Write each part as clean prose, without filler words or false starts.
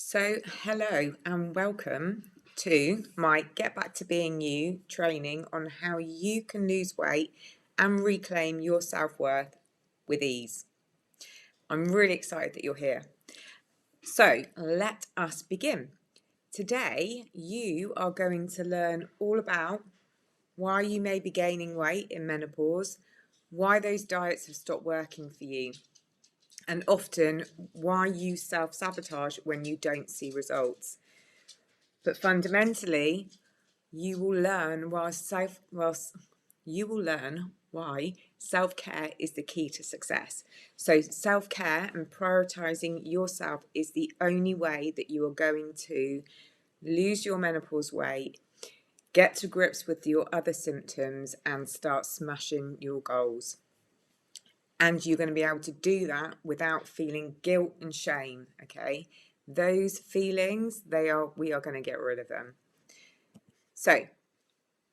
Hello and welcome to my Get Back to Being You training on how you can lose weight and reclaim your self-worth with ease. I'm really excited that you're here. So let us begin. Today, you are going to learn all about why you may be gaining weight in menopause, why those diets have stopped working for you, and often why you self-sabotage when you don't see results. But fundamentally, you will learn why self-care is the key to success. So self-care and prioritizing yourself is the only way that you are going to lose your menopause weight, get to grips with your other symptoms, and start smashing your goals. And you're going to be able to do that without feeling guilt and shame, okay? Those feelings, we are going to get rid of them. So,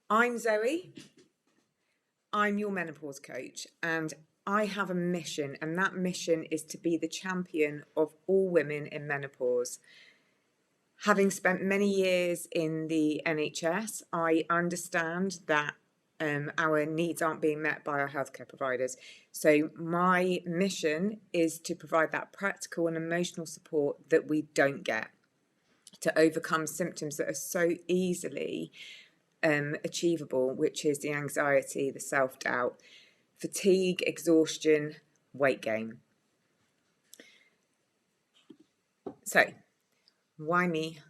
I'm Zoe. I'm your menopause coach, and I have a mission, and that mission is to be the champion of all women in menopause. Having spent many years in the NHS, I understand that our needs aren't being met by our healthcare providers. So my mission is to provide that practical and emotional support that we don't get to overcome symptoms that are so easily achievable, which is the anxiety, the self-doubt, fatigue, exhaustion, weight gain. So why me?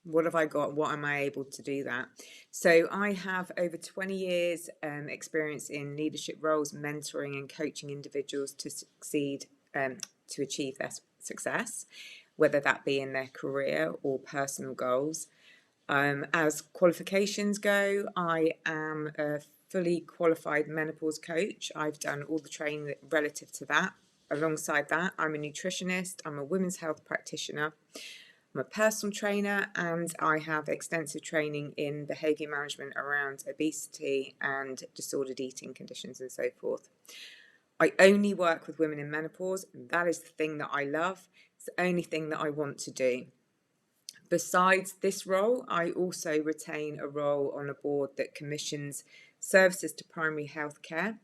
What have I got? What am I able to do that? So I have over 20 years experience in leadership roles, mentoring and coaching individuals to succeed, to achieve their success, whether that be in their career or personal goals. As qualifications go, I am a fully qualified menopause coach. I've done all the training relative to that. Alongside that, I'm a nutritionist, I'm a women's health practitioner, I'm a personal trainer, and I have extensive training in behaviour management around obesity and disordered eating conditions and so forth. I only work with women in menopause, and that is the thing that I love. It's the only thing that I want to do. Besides this role, I also retain a role on a board that commissions services to primary health care.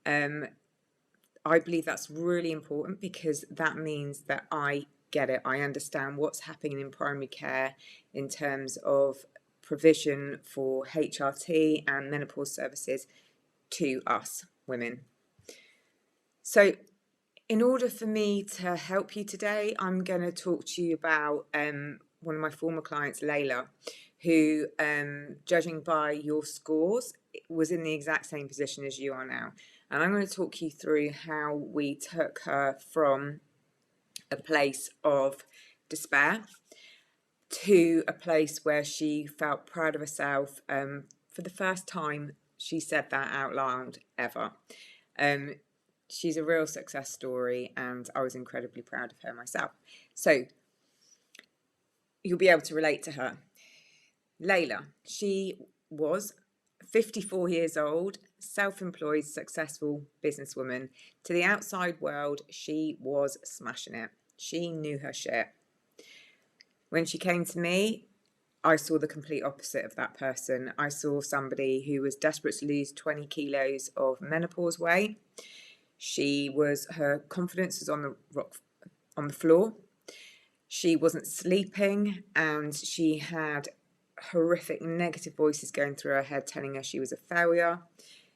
I believe that's really important because that means that I get it. I understand what's happening in primary care in terms of provision for HRT and menopause services to us women. So in order for me to help you today, I'm going to talk to you about one of my former clients, Layla, who, judging by your scores, was in the exact same position as you are now. And I'm going to talk you through how we took her from a place of despair to a place where she felt proud of herself. For the first time, she said that out loud ever. She's a real success story, and I was incredibly proud of her myself. So you'll be able to relate to her. Layla, she was 54 years old, self-employed, successful businesswoman. To the outside world, she was smashing it. She knew her shit. When she came to me, I saw the complete opposite of that person. I saw somebody who was desperate to lose 20 kilos of menopause weight. Her confidence was on the floor. She wasn't sleeping, and she had horrific negative voices going through her head telling her she was a failure,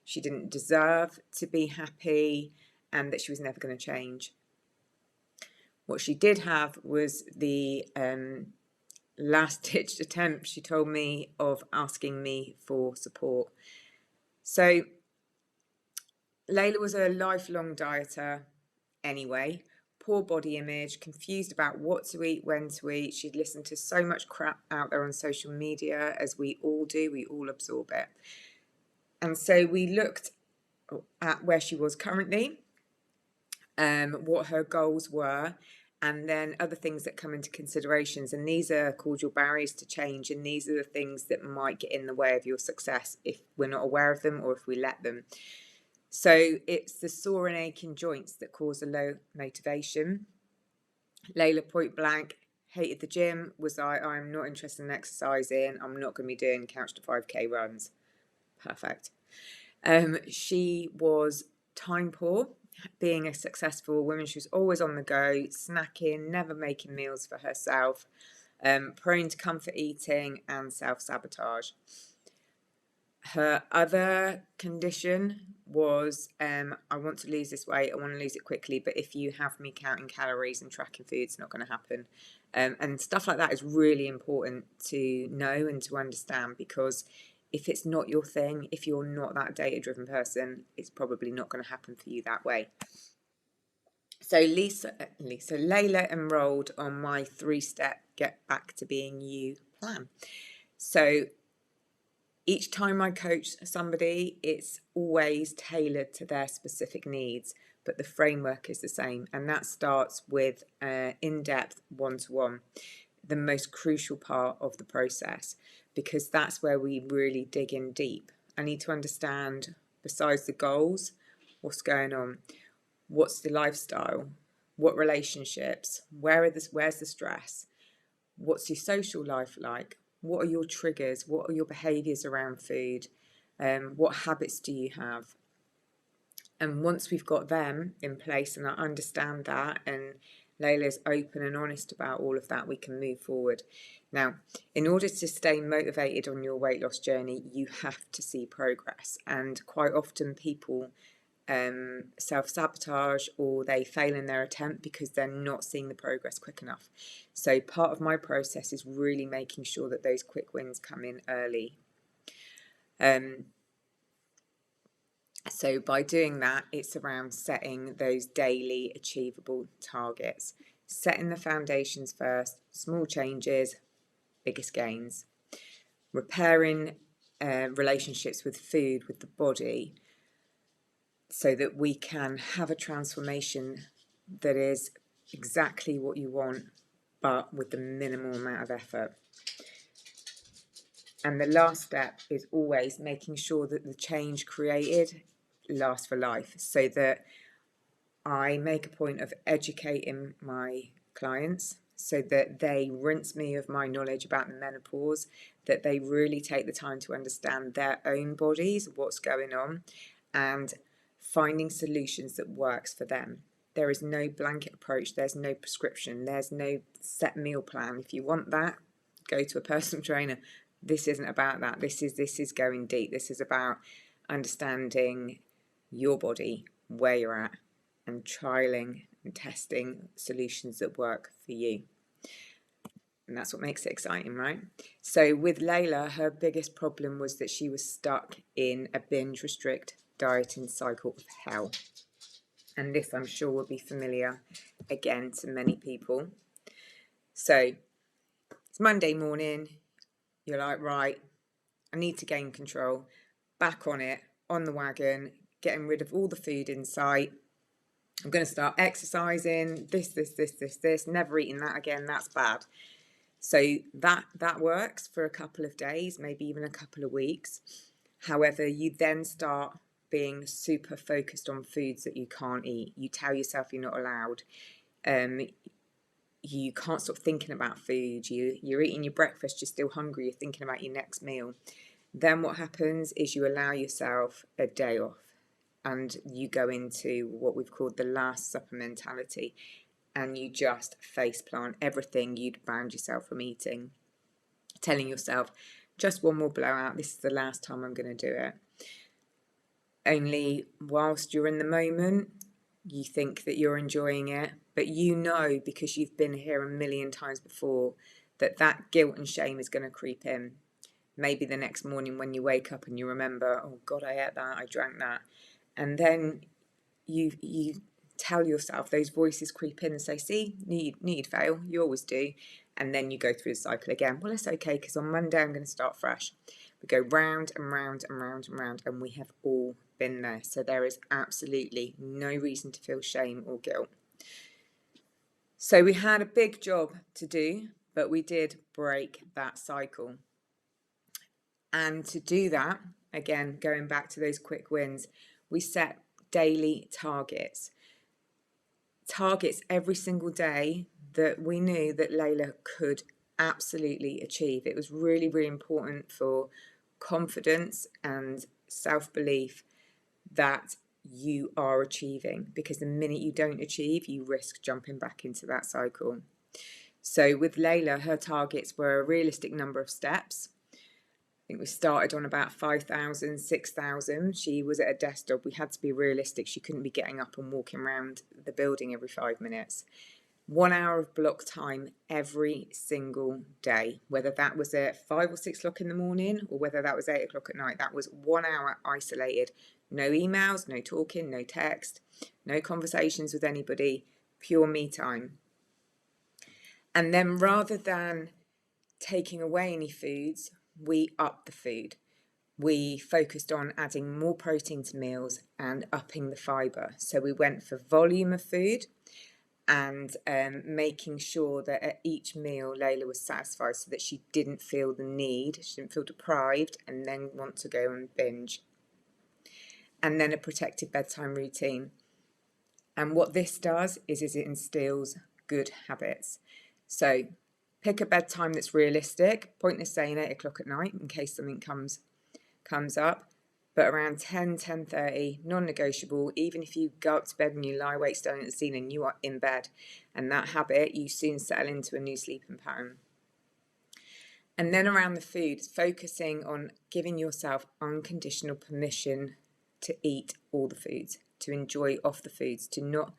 she didn't deserve to be happy, and that she was never going to change. What she did have was the last-ditch attempt, she told me, of asking me for support. So Layla was a lifelong dieter anyway. Poor body image, confused about what to eat, when to eat. She'd listened to so much crap out there on social media, as we all do. We all absorb it. And so we looked at where she was currently, what her goals were, and then other things that come into considerations. And these are called your barriers to change. And these are the things that might get in the way of your success if we're not aware of them or if we let them. So it's the sore and aching joints that cause a low motivation. Layla point blank hated the gym, was like, I'm not interested in exercising, I'm not going to be doing couch to 5k runs. Perfect. She was time poor, being a successful woman. She was always on the go, snacking, never making meals for herself, prone to comfort eating and self-sabotage. Her other condition was, I want to lose this weight, I want to lose it quickly, but if you have me counting calories and tracking food, it's not going to happen. And stuff like that is really important to know and to understand, because if it's not your thing, if you're not that data-driven person, it's probably not going to happen for you that way. So Layla enrolled on my 3-step Get Back to Being You plan. So each time I coach somebody, it's always tailored to their specific needs, but the framework is the same. And that starts with in-depth one-to-one, the most crucial part of the process, because that's where we really dig in deep. I need to understand, besides the goals, what's going on, what's the lifestyle, what relationships, where's the stress, what's your social life like, what are your triggers, what are your behaviours around food, what habits do you have. And once we've got them in place and I understand that, and Layla's open and honest about all of that, we can move forward. Now, in order to stay motivated on your weight loss journey, you have to see progress. And quite often people self-sabotage, or they fail in their attempt because they're not seeing the progress quick enough. So part of my process is really making sure that those quick wins come in early. So by doing that, it's around setting those daily achievable targets, setting the foundations first, small changes, biggest gains, repairing relationships with food, with the body, so that we can have a transformation that is exactly what you want, but with the minimal amount of effort. And the last step is always making sure that the change created lasts for life, so that I make a point of educating my clients so that they rinse me of my knowledge about the menopause, that they really take the time to understand their own bodies, what's going on, and finding solutions that works for them. There is no blanket approach, there's no prescription, there's no set meal plan. If you want that, go to a personal trainer. This isn't about that. This is going deep. This is about understanding your body, where you're at, and trialing and testing solutions that work for you. And that's what makes it exciting, right? So with Layla, her biggest problem was that she was stuck in a binge restrict dieting cycle of hell. And this, I'm sure, will be familiar again to many people. So it's Monday morning, you're like, right, I need to gain control, back on it, on the wagon, getting rid of all the food in sight. I'm going to start exercising, this, never eating that again, that's bad. So that works for a couple of days, maybe even a couple of weeks. However, you then start being super focused on foods that you can't eat. You tell yourself you're not allowed. You can't stop thinking about food. You're eating your breakfast, you're still hungry, you're thinking about your next meal. Then what happens is you allow yourself a day off, and you go into what we've called the last supper mentality, and you just face plant everything you'd banned yourself from eating, telling yourself, just one more blowout, this is the last time I'm going to do it. Only whilst you're in the moment, you think that you're enjoying it, but you know, because you've been here a million times before, that guilt and shame is going to creep in. Maybe the next morning when you wake up and you remember, oh God, I ate that, I drank that. And then you tell yourself, those voices creep in and say, see, need fail, you always do. And then you go through the cycle again. Well, it's okay, because on Monday I'm going to start fresh. We go round and round and round and round, and we have all been there. So there is absolutely no reason to feel shame or guilt. So we had a big job to do, but we did break that cycle. And to do that, again, going back to those quick wins, we set daily targets. Targets every single day that we knew that Layla could absolutely achieve. It was really, really important for confidence and self-belief that you are achieving, because the minute you don't achieve, you risk jumping back into that cycle. So with Layla, her targets were a realistic number of steps. I think we started on about 5,000, 6,000. She was at a desk job. We had to be realistic. She couldn't be getting up and walking around the building every 5 minutes. 1 hour of block time every single day, whether that was at 5 or 6 o'clock in the morning or whether that was 8 o'clock at night. That was 1 hour isolated. No emails, no talking, no text, no conversations with anybody, pure me time. And then rather than taking away any foods, we upped the food. We focused on adding more protein to meals and upping the fibre. So we went for volume of food and making sure that at each meal Layla was satisfied, so that she didn't feel the need, she didn't feel deprived and then want to go and binge. And then a protected bedtime routine. And what this does is it instills good habits. So pick a bedtime that's realistic. Pointless saying 8 o'clock at night in case something comes up. But around 10, 10:30, non-negotiable. Even if you go up to bed and you lie awake staring at the ceiling, you are in bed. And that habit, you soon settle into a new sleeping pattern. And then around the food, focusing on giving yourself unconditional permission to eat all the foods, to enjoy off the foods, to not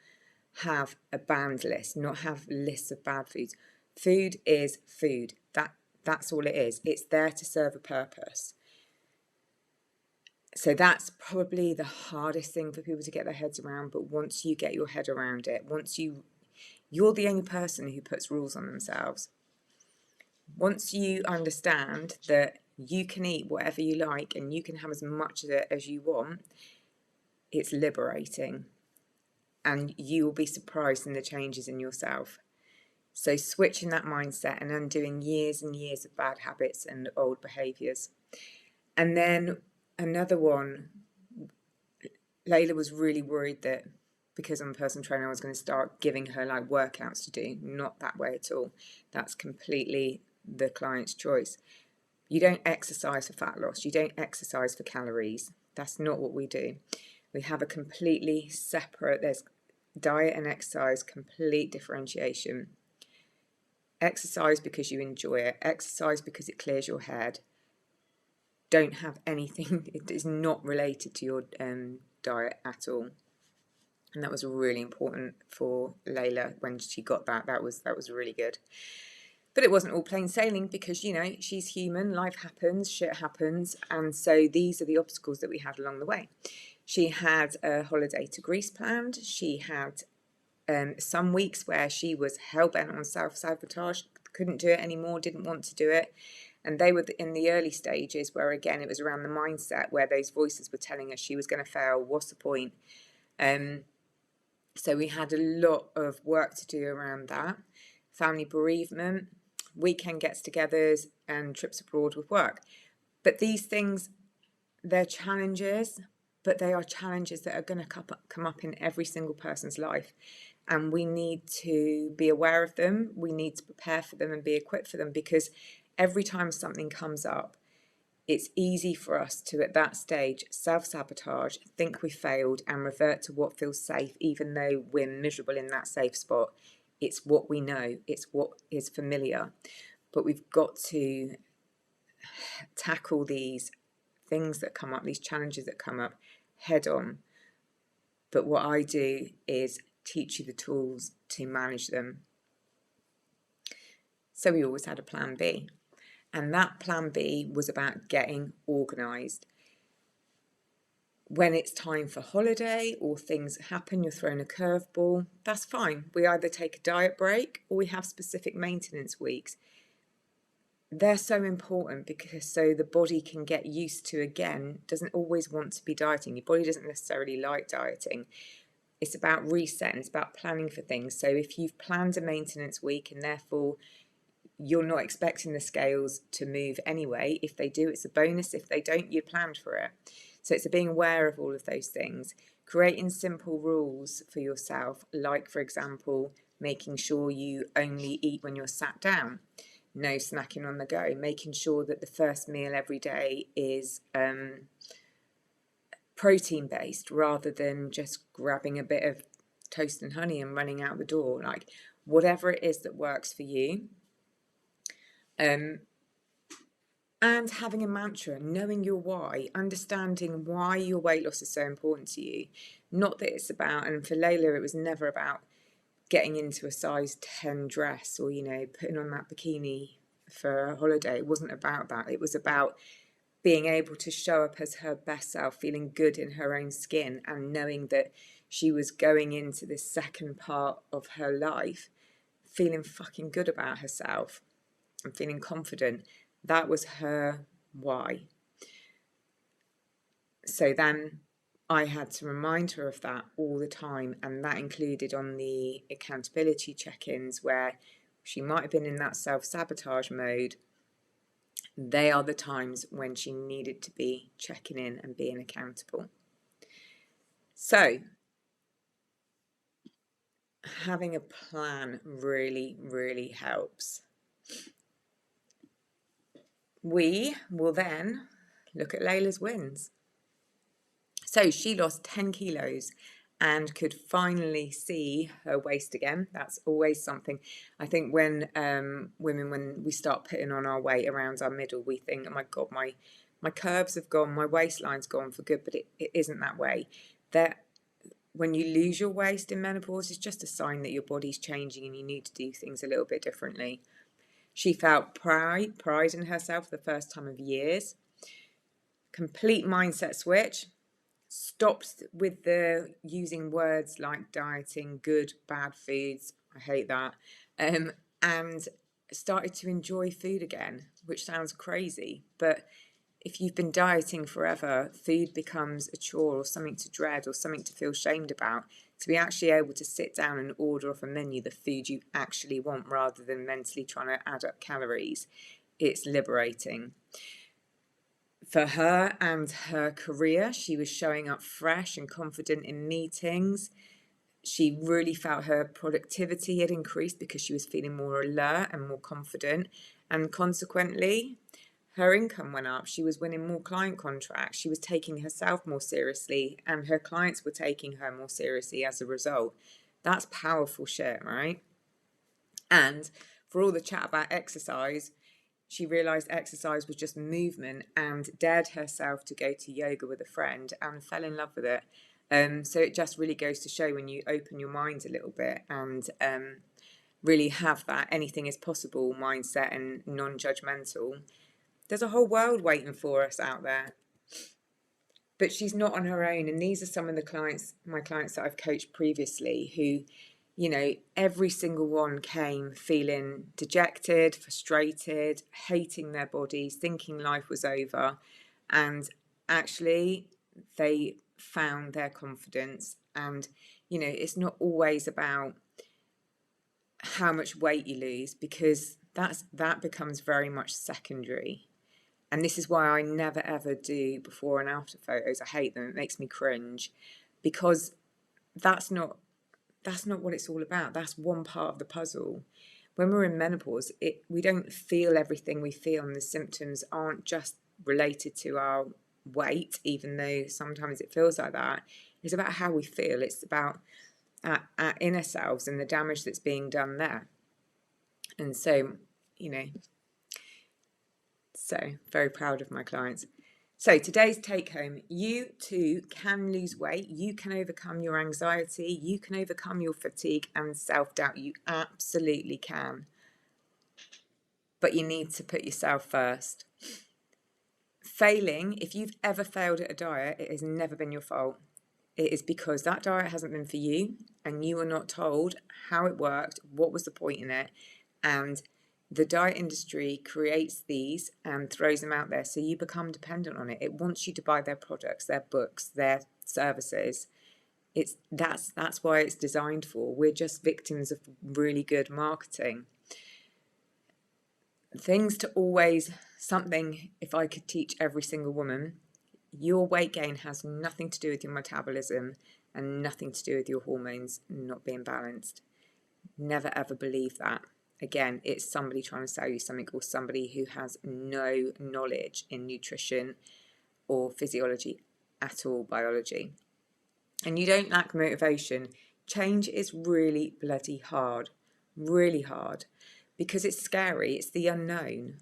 have a banned list, not have lists of bad foods. Food is food. That's all it is. It's there to serve a purpose. So that's probably the hardest thing for people to get their heads around. But once you get your head around it, you're the only person who puts rules on themselves. Once you understand that you can eat whatever you like and you can have as much of it as you want, it's liberating. And you will be surprised in the changes in yourself. So switching that mindset and undoing years and years of bad habits and old behaviours. And then another one, Layla was really worried that because I'm a personal trainer, I was going to start giving her like workouts to do. Not that way at all. That's completely the client's choice. You don't exercise for fat loss. You don't exercise for calories. That's not what we do. We have a completely separate, there's diet and exercise, complete differentiation. Exercise because you enjoy it. Exercise because it clears your head. Don't have anything, it is not related to your diet at all. And that was really important for Layla when she got that. That was really good. But it wasn't all plain sailing because, you know, she's human, life happens, shit happens. And so these are the obstacles that we had along the way. She had a holiday to Greece planned. She had some weeks where she was hell-bent on self-sabotage, couldn't do it anymore, didn't want to do it. And they were in the early stages where, again, it was around the mindset where those voices were telling her she was going to fail. What's the point? So we had a lot of work to do around that. Family bereavement, weekend gets-togethers and trips abroad with work. But these things, they're challenges, but they are challenges that are going to come up in every single person's life. And we need to be aware of them. We need to prepare for them and be equipped for them, because every time something comes up, it's easy for us to, at that stage, self-sabotage, think we failed and revert to what feels safe, even though we're miserable in that safe spot. It's what we know. It's what is familiar. But we've got to tackle these things that come up, these challenges that come up, head on. But what I do is teach you the tools to manage them. So we always had a plan B. And that plan B was about getting organised. When it's time for holiday or things happen, you're thrown a curveball, that's fine. We either take a diet break or we have specific maintenance weeks. They're so important because so the body can get used to, again, doesn't always want to be dieting. Your body doesn't necessarily like dieting. It's about resetting, it's about planning for things. So if you've planned a maintenance week and therefore you're not expecting the scales to move anyway, if they do, it's a bonus. If they don't, you planned for it. So it's being aware of all of those things, creating simple rules for yourself, like, for example, making sure you only eat when you're sat down, no snacking on the go, making sure that the first meal every day is protein based rather than just grabbing a bit of toast and honey and running out the door. Like, whatever it is that works for you. And having a mantra, knowing your why, understanding why your weight loss is so important to you. Not that it's about, and for Layla, it was never about getting into a size 10 dress or, you know, putting on that bikini for a holiday. It wasn't about that. It was about being able to show up as her best self, feeling good in her own skin, and knowing that she was going into this second part of her life feeling fucking good about herself and feeling confident. That was her why. So then I had to remind her of that all the time, and that included on the accountability check-ins where she might have been in that self-sabotage mode. They are the times when she needed to be checking in and being accountable. So having a plan really, really helps. We will then look at Layla's wins. So she lost 10 kilos and could finally see her waist again. That's always something. I think when women, when we start putting on our weight around our middle, we think, oh my God, my curves have gone, my waistline's gone for good, but it isn't that way. That when you lose your waist in menopause, it's just a sign that your body's changing and you need to do things a little bit differently. She felt pride in herself for the first time of years. Complete mindset switch. Stopped with the using words like dieting, good, bad foods. I hate that. And started to enjoy food again, which sounds crazy. But if you've been dieting forever, food becomes a chore or something to dread or something to feel shamed about. To be actually able to sit down and order off a menu the food you actually want rather than mentally trying to add up calories, it's liberating. For her and her career, she was showing up fresh and confident in meetings. She really felt her productivity had increased because she was feeling more alert and more confident. And consequently, her income went up. She was winning more client contracts. She was taking herself more seriously, and her clients were taking her more seriously as a result. That's powerful shit, right? And for all the chat about exercise, she realised exercise was just movement and dared herself to go to yoga with a friend and fell in love with it. So it just really goes to show when you open your mind a little bit and really have that anything is possible mindset and non-judgmental, there's a whole world waiting for us out there. But she's not on her own. And these are some of my clients that I've coached previously who, you know, every single one came feeling dejected, frustrated, hating their bodies, thinking life was over. And actually, they found their confidence. And, you know, it's not always about how much weight you lose, because that becomes very much secondary. And this is why I never ever do before and after photos. I hate them. It makes me cringe, because that's not what it's all about. That's one part of the puzzle. When we're in menopause, we don't feel everything we feel, and the symptoms aren't just related to our weight, even though sometimes it feels like that. It's about how we feel. It's about our inner selves and the damage that's being done there. And so, you know, so very proud of my clients. So today's take home, you too can lose weight. You can overcome your anxiety. You can overcome your fatigue and self-doubt. You absolutely can. But you need to put yourself first. Failing, if you've ever failed at a diet, it has never been your fault. It is because that diet hasn't been for you and you were not told how it worked, what was the point in it, and the diet industry creates these and throws them out there, so you become dependent on it. It wants you to buy their products, their books, their services. That's why it's designed for. We're just victims of really good marketing. Things to always, something, if I could teach every single woman, your weight gain has nothing to do with your metabolism and nothing to do with your hormones not being balanced. Never ever believe that. Again, it's somebody trying to sell you something, or somebody who has no knowledge in nutrition or physiology at all, biology. And you don't lack motivation. Change is really bloody hard, really hard, because it's scary, it's the unknown.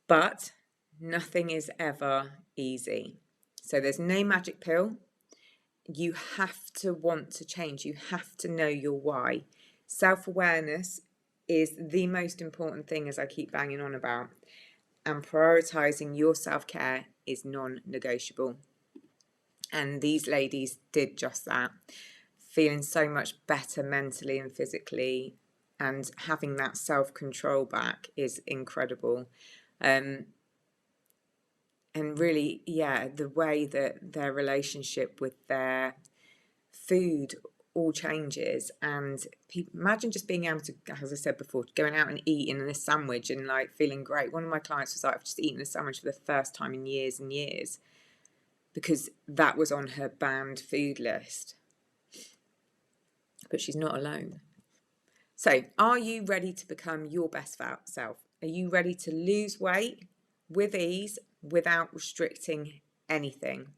But nothing is ever easy. So there's no magic pill. You have to want to change. You have to know your why. Self-awareness is the most important thing, as I keep banging on about. And prioritizing your self-care is non-negotiable. And these ladies did just that, feeling so much better mentally and physically, and having that self-control back is incredible. And really, yeah, the way that their relationship with their food all changes. And imagine just being able to, as I said before, going out and eating a sandwich and like feeling great. One of my clients was like, I've just eaten a sandwich for the first time in years and years, because that was on her banned food list. But she's not alone. So, are you ready to become your best self? Are you ready to lose weight with ease without restricting anything?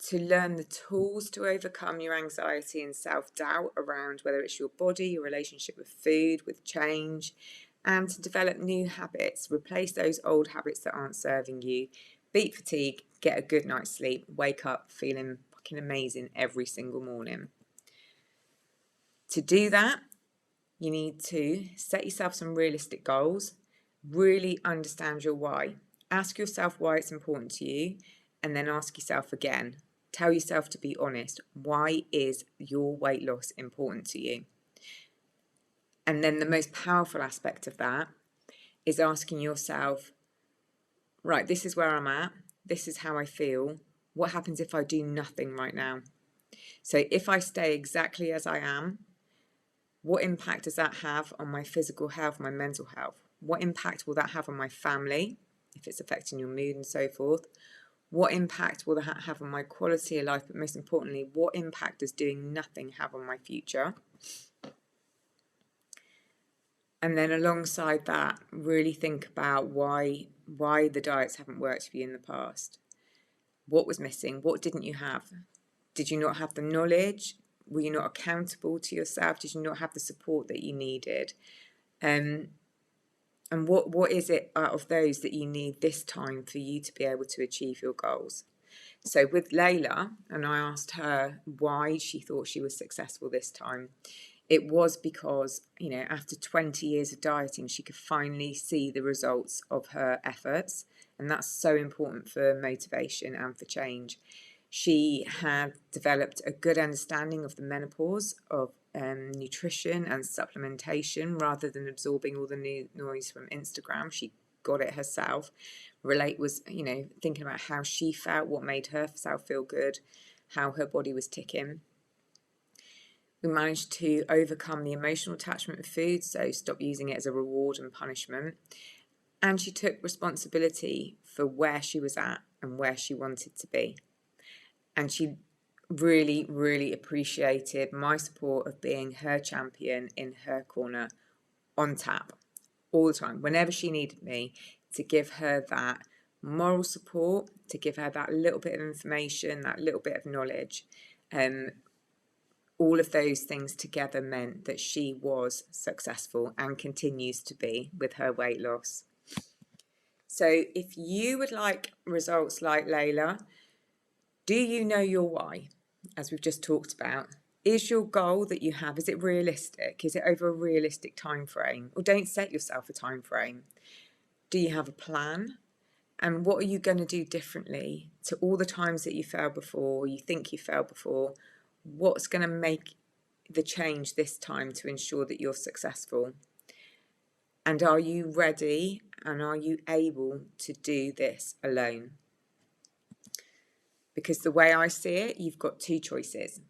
To learn the tools to overcome your anxiety and self-doubt around whether it's your body, your relationship with food, with change, and to develop new habits, replace those old habits that aren't serving you, beat fatigue, get a good night's sleep, wake up feeling fucking amazing every single morning. To do that, you need to set yourself some realistic goals, really understand your why. Ask yourself why it's important to you, and then ask yourself again. Tell yourself to be honest. Why is your weight loss important to you? And then the most powerful aspect of that is asking yourself, right, this is where I'm at. This is how I feel. What happens if I do nothing right now? So if I stay exactly as I am, what impact does that have on my physical health, my mental health? What impact will that have on my family, if it's affecting your mood and so forth? What impact will that have on my quality of life? But most importantly, what impact does doing nothing have on my future? And then alongside that, really think about why the diets haven't worked for you in the past. What was missing? What didn't you have? Did you not have the knowledge? Were you not accountable to yourself? Did you not have the support that you needed? And what is it out of those that you need this time for you to be able to achieve your goals? So with Layla, and I asked her why she thought she was successful this time, it was because, you know, after 20 years of dieting, she could finally see the results of her efforts. And that's so important for motivation and for change. She had developed a good understanding of the menopause, of nutrition and supplementation, rather than absorbing all the new noise from Instagram. She got it herself. Was, you know, thinking about how she felt, what made herself feel good, how her body was ticking. We managed to overcome the emotional attachment with food, so stop using it as a reward and punishment. And she took responsibility for where she was at and where she wanted to be. And she really, really appreciated my support of being her champion in her corner, on tap, all the time, whenever she needed me, to give her that moral support, to give her that little bit of information, that little bit of knowledge. All of those things together meant that she was successful and continues to be with her weight loss. So if you would like results like Layla, do you know your why? As we've just talked about, is your goal that you have, is it realistic? Is it over a realistic time frame? Or don't set yourself a time frame. Do you have a plan? And what are you going to do differently to all the times that you failed before, you think you failed before? What's going to make the change this time to ensure that you're successful? And are you ready and are you able to do this alone? Because the way I see it, you've got two choices.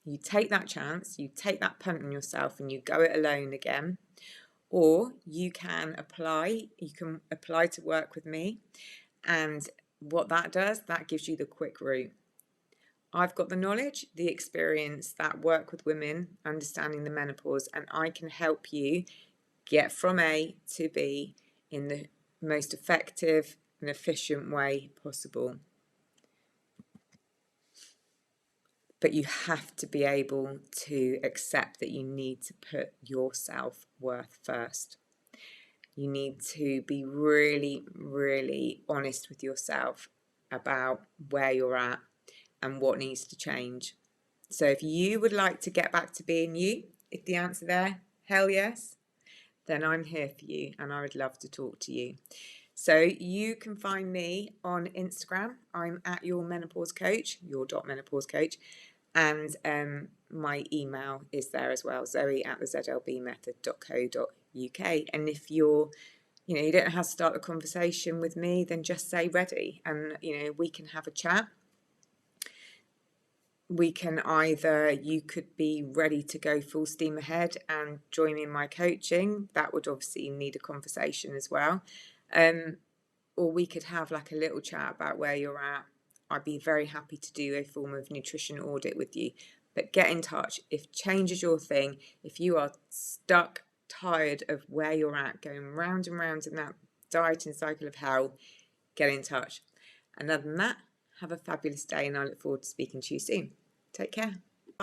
You take that chance, you take that punt on yourself and you go it alone again. Or you can apply to work with me. And what that does, that gives you the quick route. I've got the knowledge, the experience, that work with women, understanding the menopause, and I can help you get from A to B in the most effective and efficient way possible. But you have to be able to accept that you need to put your self-worth first. You need to be really, really honest with yourself about where you're at and what needs to change. So if you would like to get back to being you, if the answer there, hell yes, then I'm here for you and I would love to talk to you. So you can find me on Instagram. I'm at your menopause coach, your.menopausecoach, and my email is there as well, zoe@thezlbmethod.co.uk. And if you don't know how to start a conversation with me, then just say ready, and we can have a chat. We can you could be ready to go full steam ahead and join me in my coaching. That would obviously need a conversation as well. Or we could have like a little chat about where you're at. I'd be very happy to do a form of nutrition audit with you. But get in touch. If change is your thing, if you are stuck, tired of where you're at, going round and round in that dieting cycle of hell, get in touch. And other than that, have a fabulous day and I look forward to speaking to you soon. Take care.